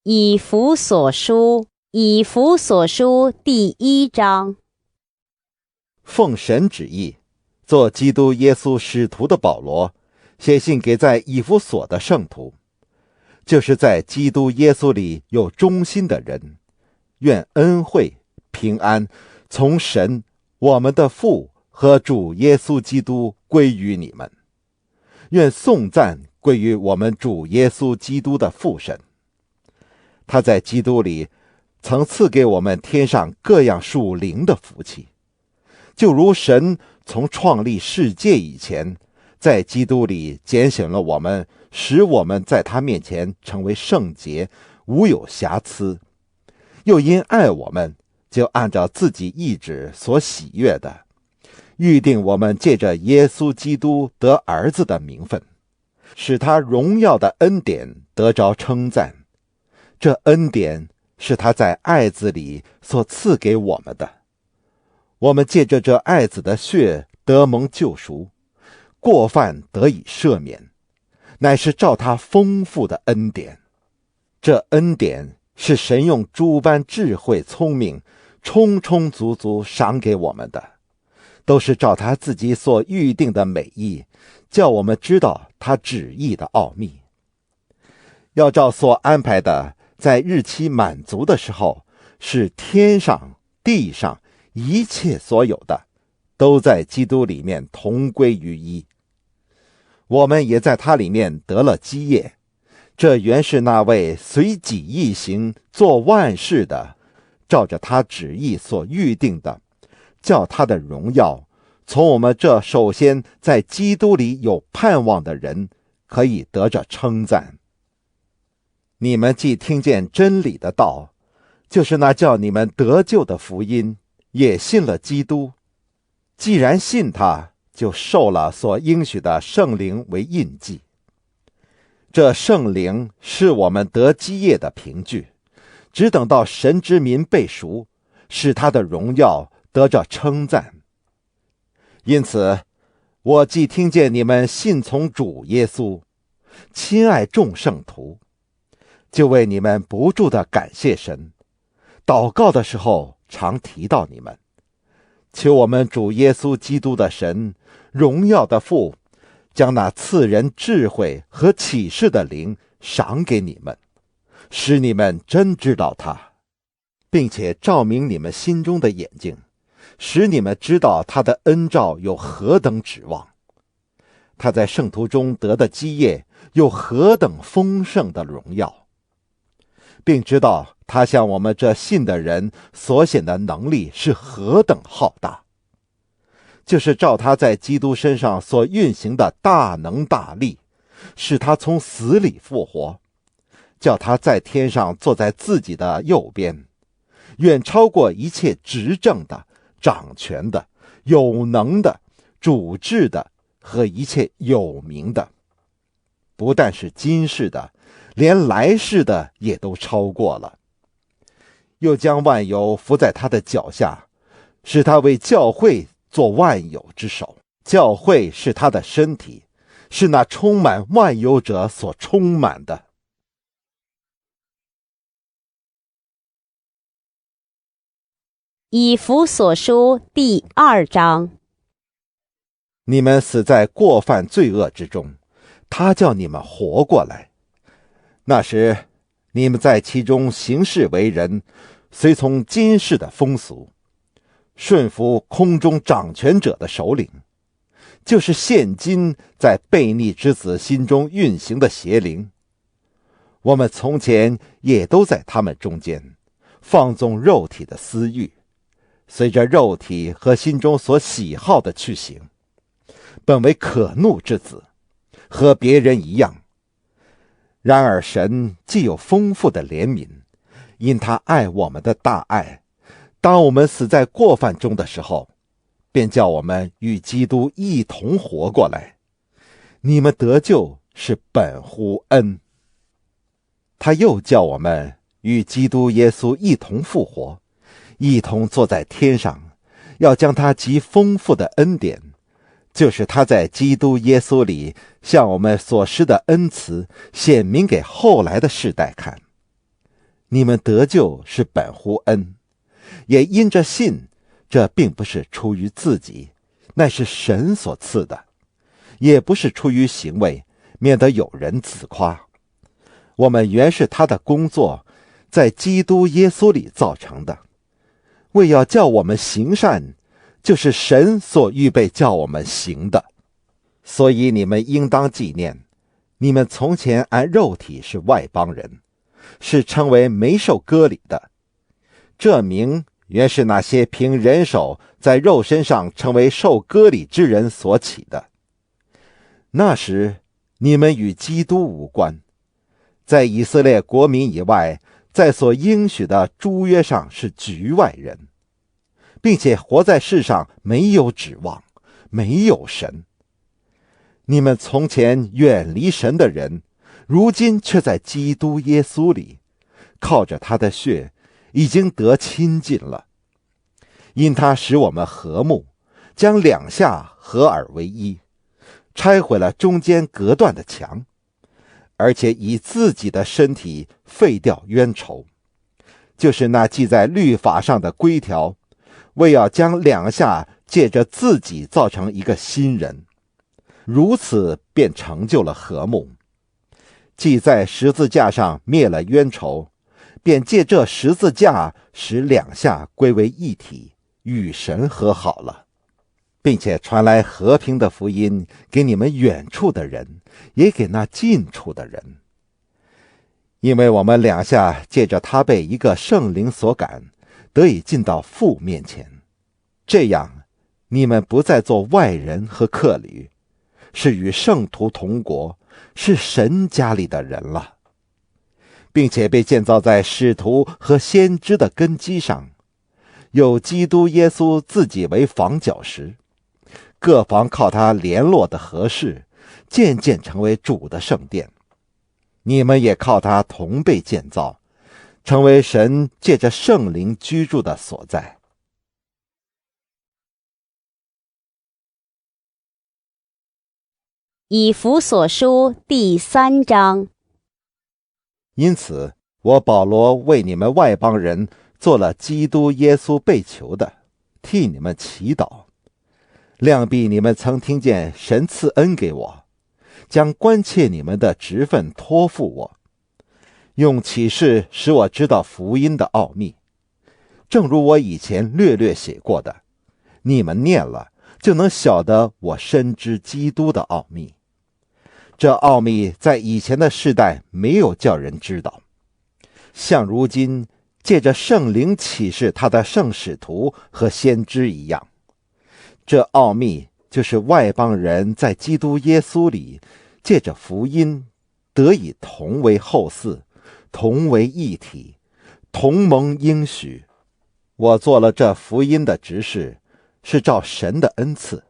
以弗所书第1章。奉神旨意，做基督耶稣使徒的保罗，写信给在以弗所的圣徒，就是在基督耶稣里有忠心的人，愿恩惠平安从神我们的父和主耶稣基督归于你们。愿颂赞归于我们主耶稣基督的父神。他在基督里曾赐给我们天上各样属灵的福气，就如神从创立世界以前，在基督里拣选了我们，使我们在他面前成为圣洁，无有瑕疵。又因爱我们，就按照自己意志所喜悦的，预定我们借着耶稣基督得儿子的名分，使他荣耀的恩典得着称赞。这恩典是他在爱子里所赐给我们的。我们借着这爱子的血得蒙救赎，过犯得以赦免，乃是照他丰富的恩典。这恩典是神用诸般智慧聪明充充足足赏给我们的，都是照他自己所预定的美意，叫我们知道他旨意的奥秘。要照所安排的，在日期满足的时候，使天上地上一切所有的都在基督里面同归于一。我们也在他里面得了基业，这原是那位随己意行做万事的，照着他旨意所预定的，叫他的荣耀从我们这首先在基督里有盼望的人可以得着称赞。你们既听见真理的道，就是那叫你们得救的福音，也信了基督。既然信他，就受了所应许的圣灵为印记。这圣灵是我们得基业的凭据，只等到神之民被赎，使他的荣耀得着称赞。因此，我既听见你们信从主耶稣，亲爱众圣徒，就为你们不住地感谢神，祷告的时候常提到你们，求我们主耶稣基督的神，荣耀的父，将那赐人智慧和启示的灵赏给你们，使你们真知道他，并且照明你们心中的眼睛，使你们知道他的恩召有何等指望，他在圣徒中得的基业有何等丰盛的荣耀，并知道他向我们这信的人所显的能力是何等浩大，就是照他在基督身上所运行的大能大力，使他从死里复活，叫他在天上坐在自己的右边，远超过一切执政的、掌权的、有能的、主治的和一切有名的，不但是今世的，连来世的也都超过了。又将万有伏在他的脚下，使他为教会做万有之首。教会是他的身体，是那充满万有者所充满的。以弗所书第2章。你们死在过犯罪恶之中，他叫你们活过来。那时你们在其中行事为人，随从今世的风俗，顺服空中掌权者的首领，就是现今在悖逆之子心中运行的邪灵。我们从前也都在他们中间，放纵肉体的私欲，随着肉体和心中所喜好的去行，本为可怒之子，和别人一样。然而神既有丰富的怜悯，因他爱我们的大爱，当我们死在过犯中的时候，便叫我们与基督一同活过来。你们得救是本乎恩。他又叫我们与基督耶稣一同复活，一同坐在天上，要将他极丰富的恩典，就是他在基督耶稣里向我们所施的恩慈显明给后来的世代看。你们得救是本乎恩，也因着信，这并不是出于自己，乃是神所赐的，也不是出于行为，免得有人自夸。我们原是他的工作，在基督耶稣里造成的，为要叫我们行善，就是神所预备叫我们行的。所以你们应当纪念，你们从前按肉体是外邦人，是称为没受割礼的。这名原是那些凭人手在肉身上成为受割礼之人所起的。那时你们与基督无关，在以色列国民以外，在所应许的诸约上是局外人，并且活在世上没有指望，没有神。你们从前远离神的人，如今却在基督耶稣里，靠着他的血已经得亲近了。因他使我们和睦，将两下合而为一，拆毁了中间隔断的墙，而且以自己的身体废掉冤仇，就是那记在律法上的规条，为要将两下借着自己造成一个新人，如此便成就了和睦。既在十字架上灭了冤仇，便借这十字架使两下归为一体，与神和好了，并且传来和平的福音给你们远处的人，也给那近处的人。因为我们两下借着他被一个圣灵所感，得以进到父面前，这样你们不再做外人和客旅，是与圣徒同国，是神家里的人了，并且被建造在使徒和先知的根基上，有基督耶稣自己为房角石，各房靠他联络的合适，渐渐成为主的圣殿。你们也靠他同被建造，成为神借着圣灵居住的所在。以弗所书第3章。因此，我保罗为你们外邦人做了基督耶稣被囚的，替你们祈祷。量必你们曾听见神赐恩给我，将关切你们的职分托付我，用启示使我知道福音的奥秘，正如我以前略略写过的，你们念了，就能晓得我深知基督的奥秘。这奥秘在以前的世代没有叫人知道，像如今借着圣灵启示他的圣使徒和先知一样。这奥秘就是外邦人在基督耶稣里借着福音得以同为后嗣，同为一体，同蒙应许。我做了这福音的执事，是照神的恩赐，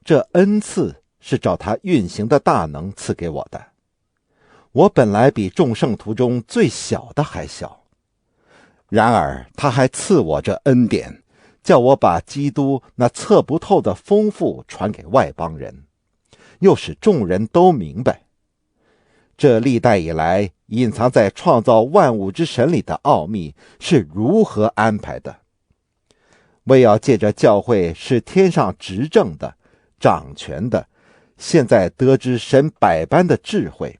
这恩赐是照他运行的大能赐给我的。我本来比众圣徒中最小的还小，然而他还赐我这恩典，叫我把基督那测不透的丰富传给外邦人，又使众人都明白。这历代以来隐藏在创造万物之神里的奥秘是如何安排的，为要借着教会是天上执政的、掌权的，现在得知神百般的智慧，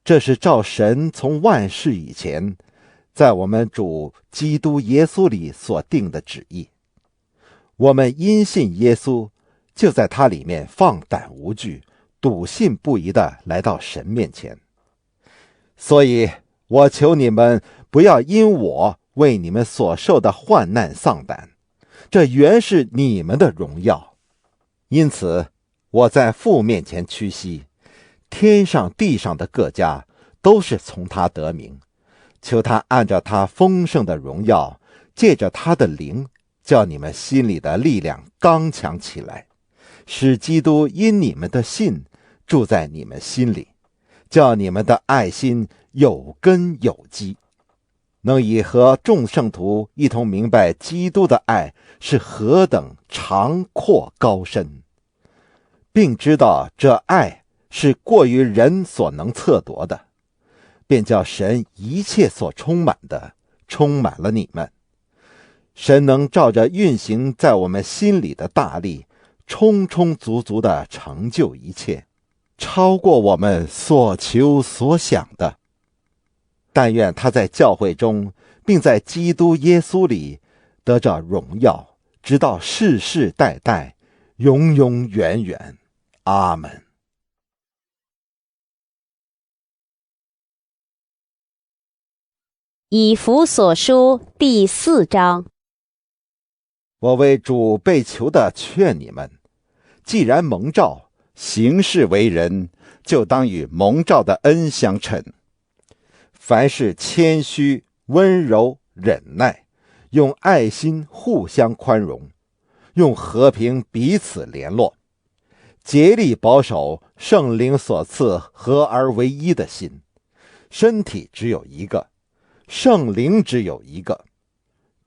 这是照神从万世以前在我们主基督耶稣里所定的旨意。我们因信耶稣，就在他里面放胆无惧，笃信不疑地来到神面前。所以我求你们不要因我为你们所受的患难丧胆，这原是你们的荣耀。因此我在父面前屈膝，天上地上的各家都是从他得名，求他按照他丰盛的荣耀，借着他的灵，叫你们心里的力量刚强起来，使基督因你们的信住在你们心里，叫你们的爱心有根有基，能以和众圣徒一同明白基督的爱是何等长阔高深，并知道这爱是过于人所能测度的，便叫神一切所充满的充满了你们。神能照着运行在我们心里的大力，充充足足地成就一切，超过我们所求所想的。但愿他在教会中，并在基督耶稣里得着荣耀，直到世世代代，永永远远。阿们。以弗所书第4章。我为主被囚的劝你们，既然蒙召，行事为人，就当与蒙召的恩相称。凡事谦虚、温柔、忍耐，用爱心互相宽容，用和平彼此联络，竭力保守圣灵所赐合而为一的心。身体只有一个，圣灵只有一个，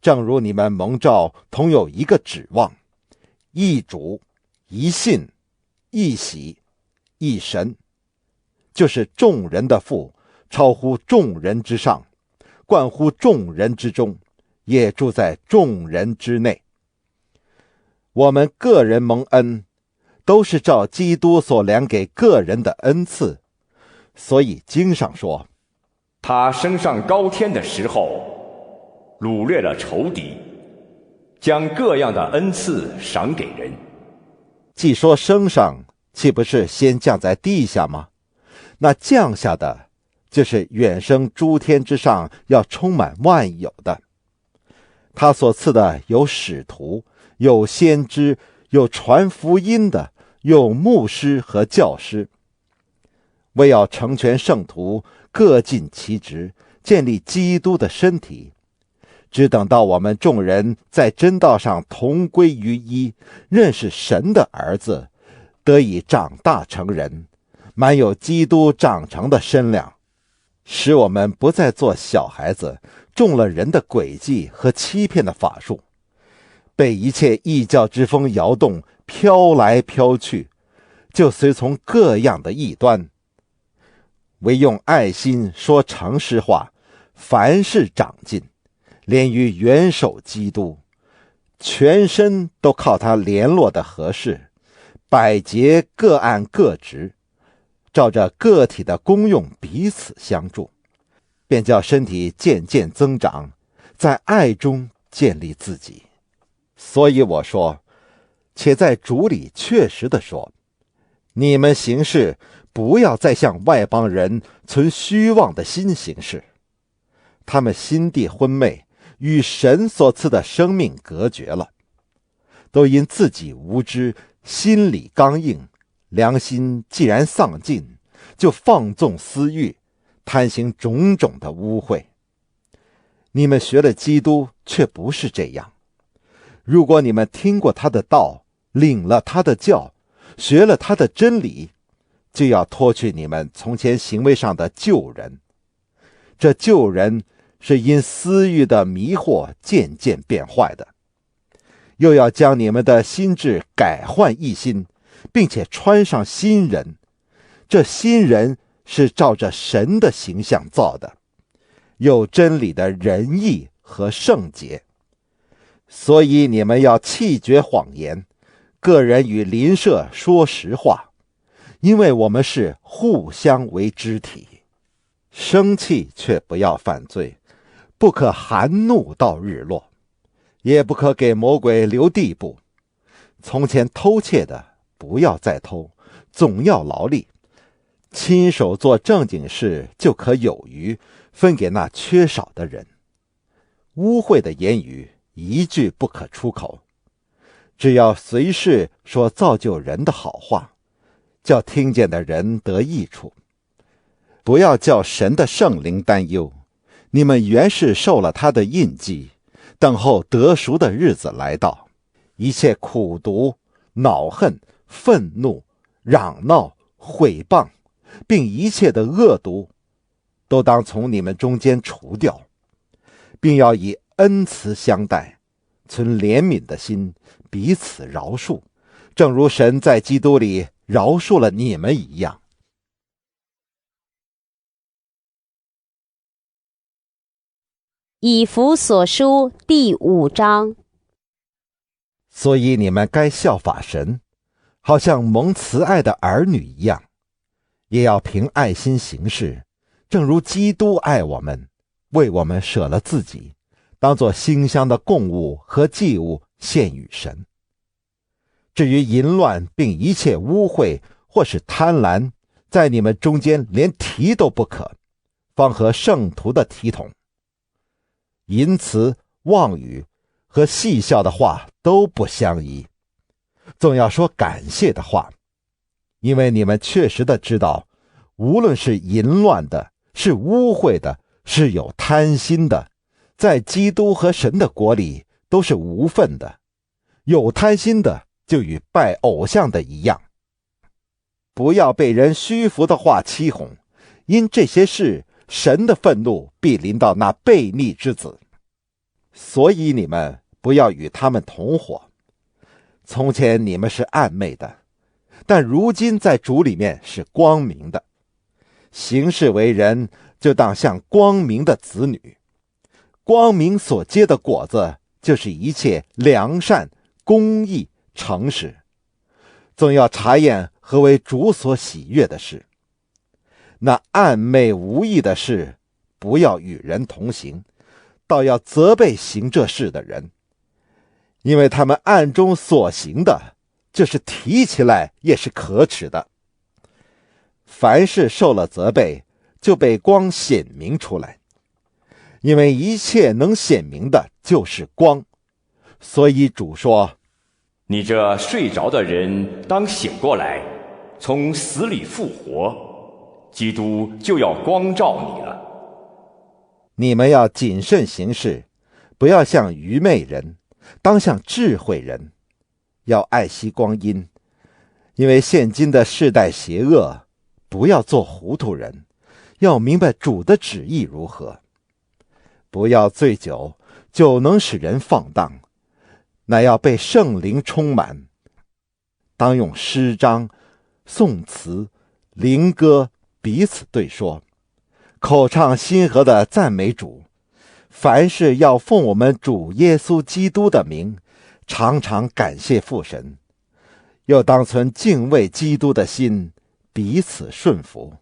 正如你们蒙召同有一个指望，一主、一信、一喜、一神，就是众人的父，超乎众人之上，冠乎众人之中，也住在众人之内。我们个人蒙恩，都是照基督所量给个人的恩赐，所以经上说，他升上高天的时候，掳掠了仇敌，将各样的恩赐赏给人。既说升上，岂不是先降在地下吗？那降下的，就是远升诸天之上，要充满万有的。他所赐的有使徒，有先知，有传福音的，有牧师和教师，为要成全圣徒，各尽其职，建立基督的身体，只等到我们众人在真道上同归于一，认识神的儿子，得以长大成人，满有基督长成的身量，使我们不再做小孩子，中了人的诡计和欺骗的法术，被一切异教之风摇动，飘来飘去，就随从各样的异端。唯用爱心说诚实话，凡事长进，连于元首基督，全身都靠他联络的合适，百节各按各职，照着个体的功用彼此相助，便叫身体渐渐增长，在爱中建立自己。所以我说，且在主里确实地说，你们行事不要再像外邦人存虚妄的心行事，他们心地昏昧，与神所赐的生命隔绝了，都因自己无知，心里刚硬，良心既然丧尽，就放纵私欲，贪行种种的污秽。你们学了基督，却不是这样。如果你们听过他的道，领了他的教，学了他的真理，就要脱去你们从前行为上的旧人。这旧人是因私欲的迷惑渐渐变坏的，又要将你们的心志改换一新，并且穿上新人。这新人是照着神的形象造的，有真理的仁义和圣洁。所以你们要弃绝谎言，个人与邻舍说实话，因为我们是互相为肢体。生气却不要犯罪，不可含怒到日落，也不可给魔鬼留地步。从前偷窃的，不要再偷，总要劳力，亲手做正经事，就可有余，分给那缺少的人。污秽的言语一句不可出口，只要随时说造就人的好话，叫听见的人得益处。不要叫神的圣灵担忧，你们原是受了他的印记，等候得赎的日子来到。一切苦毒、恼恨、愤怒、嚷闹、毁谤，并一切的恶毒，都当从你们中间除掉，并要以恩慈相待，存怜悯的心，彼此饶恕，正如神在基督里饶恕了你们一样。以弗所书第5章。所以你们该效法神，好像蒙慈爱的儿女一样，也要凭爱心行事，正如基督爱我们，为我们舍了自己，当作馨香的供物和祭物献与神。至于淫乱并一切污秽或是贪婪，在你们中间连提都不可，方合圣徒的体统。淫词、妄语和戏笑的话都不相宜，总要说感谢的话，因为你们确实的知道，无论是淫乱的，是污秽的，是有贪心的，在基督和神的国里都是无份的。有贪心的就与拜偶像的一样。不要被人虚浮的话欺哄，因这些事神的愤怒必临到那悖逆之子。所以你们不要与他们同伙。从前你们是暗昧的，但如今在主里面是光明的。行事为人，就当像光明的子女。光明所结的果子，就是一切良善、公义、诚实。总要查验何为主所喜悦的事。那暗昧无益的事，不要与人同行，倒要责备行这事的人，因为他们暗中所行的，就是提起来也是可耻的。凡事受了责备，就被光显明出来，因为一切能显明的就是光。所以主说，你这睡着的人当醒过来，从死里复活，基督就要光照你了。你们要谨慎行事，不要像愚昧人，当像智慧人，要爱惜光阴，因为现今的世代邪恶，不要做糊涂人，要明白主的旨意如何。不要醉酒，酒能使人放荡，乃要被圣灵充满。当用诗章、颂词、灵歌彼此对说，口唱心和的赞美主。凡事要奉我们主耶稣基督的名，常常感谢父神。又当存敬畏基督的心，彼此顺服。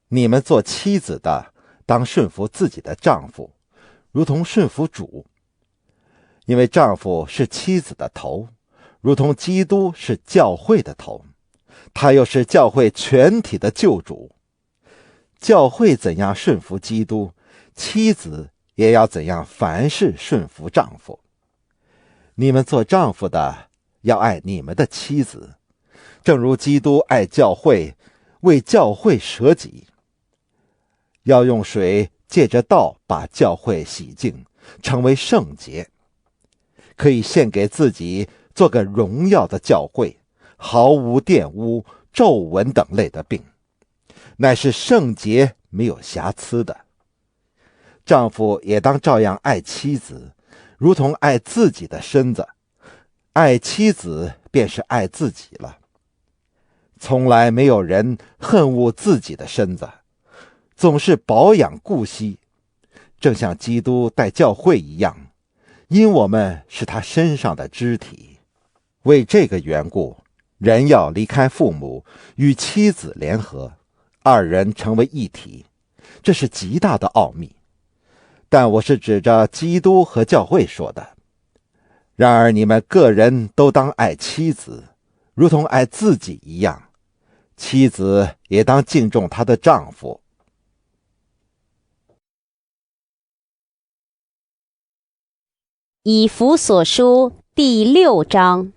你们做妻子的，当顺服自己的丈夫，如同顺服主。因为丈夫是妻子的头，如同基督是教会的头，他又是教会全体的救主。教会怎样顺服基督，妻子也要怎样凡事顺服丈夫。你们做丈夫的，要爱你们的妻子，正如基督爱教会，为教会舍己。要用水借着道把教会洗净，成为圣洁，可以献给自己，做个荣耀的教会，毫无玷污、皱纹等类的病，乃是圣洁没有瑕疵的。丈夫也当照样爱妻子，如同爱自己的身子。爱妻子便是爱自己了。从来没有人恨恶自己的身子，总是保养顾惜，正像基督待教会一样，因我们是他身上的肢体。为这个缘故，人要离开父母，与妻子联合，二人成为一体，这是极大的奥秘。但我是指着基督和教会说的。然而你们个人都当爱妻子，如同爱自己一样，妻子也当敬重她的丈夫。以弗所书第6章。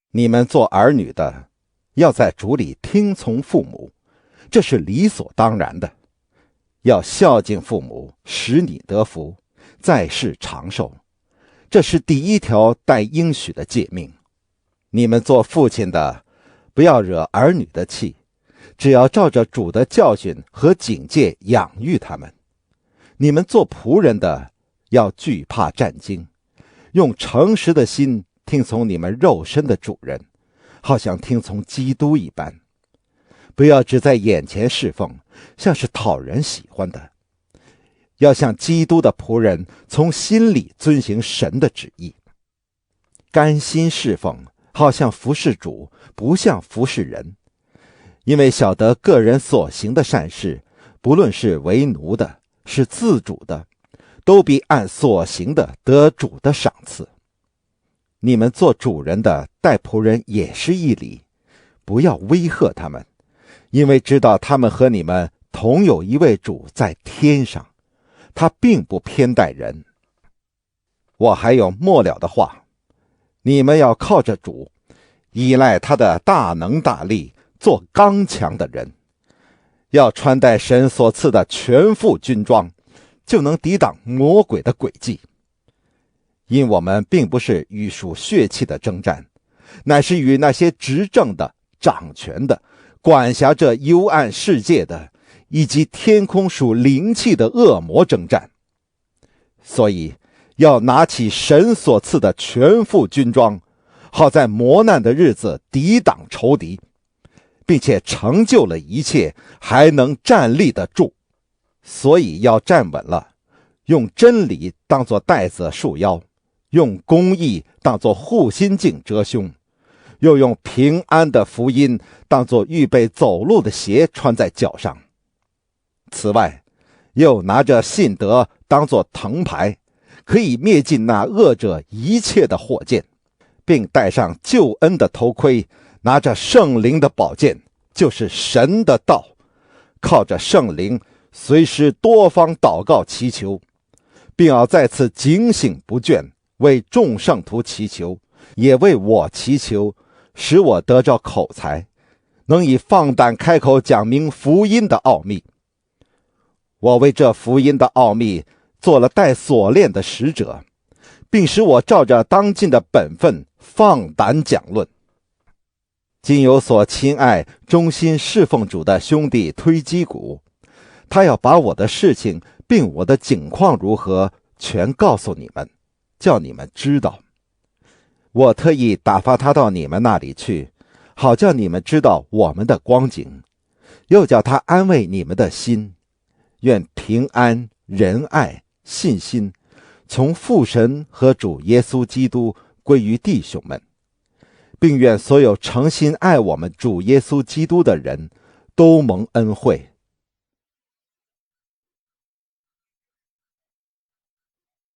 你们做儿女的，要在主里听从父母，这是理所当然的。要孝敬父母，使你得福，在世长寿，这是第一条带应许的诫命。你们做父亲的，不要惹儿女的气，只要照着主的教训和警戒养育他们。你们做仆人的，要惧怕战惊，用诚实的心听从你们肉身的主人，好像听从基督一般。不要只在眼前侍奉，像是讨人喜欢的，要像基督的仆人，从心里遵行神的旨意，甘心侍奉，好像服侍主，不像服侍人。因为晓得个人所行的善事，不论是为奴的，是自主的，都必按所行的得主的赏赐。你们做主人的待仆人也是一理，不要威吓他们，因为知道他们和你们同有一位主在天上，他并不偏待人。我还有末了的话，你们要靠着主，依赖他的大能大力，做刚强的人，要穿戴神所赐的全副军装，就能抵挡魔鬼的诡计。因我们并不是与属血气的征战，乃是与那些执政的、掌权的、管辖这幽暗世界的，以及天空属灵气的恶魔征战。所以要拿起神所赐的全副军装，好在磨难的日子抵挡仇敌，并且成就了一切，还能站立得住。所以要站稳了，用真理当作带子束腰，用公义当作护心镜遮胸，又用平安的福音当作预备走路的鞋穿在脚上。此外，又拿着信德当作藤牌，可以灭尽那恶者一切的火箭，并戴上救恩的头盔，拿着圣灵的宝剑，就是神的道，靠着圣灵随时多方祷告祈求，并要在此警醒不倦，为众圣徒祈求，也为我祈求，使我得着口才，能以放胆开口讲明福音的奥秘。我为这福音的奥秘做了带锁链的使者，并使我照着当尽的本分放胆讲论。今有所亲爱忠心侍奉主的兄弟推基古，他要把我的事情并我的景况如何全告诉你们，叫你们知道。我特意打发他到你们那里去，好叫你们知道我们的光景，又叫他安慰你们的心。愿平安、仁爱、信心从父神和主耶稣基督归于弟兄们，并愿所有诚心爱我们主耶稣基督的人都蒙恩惠。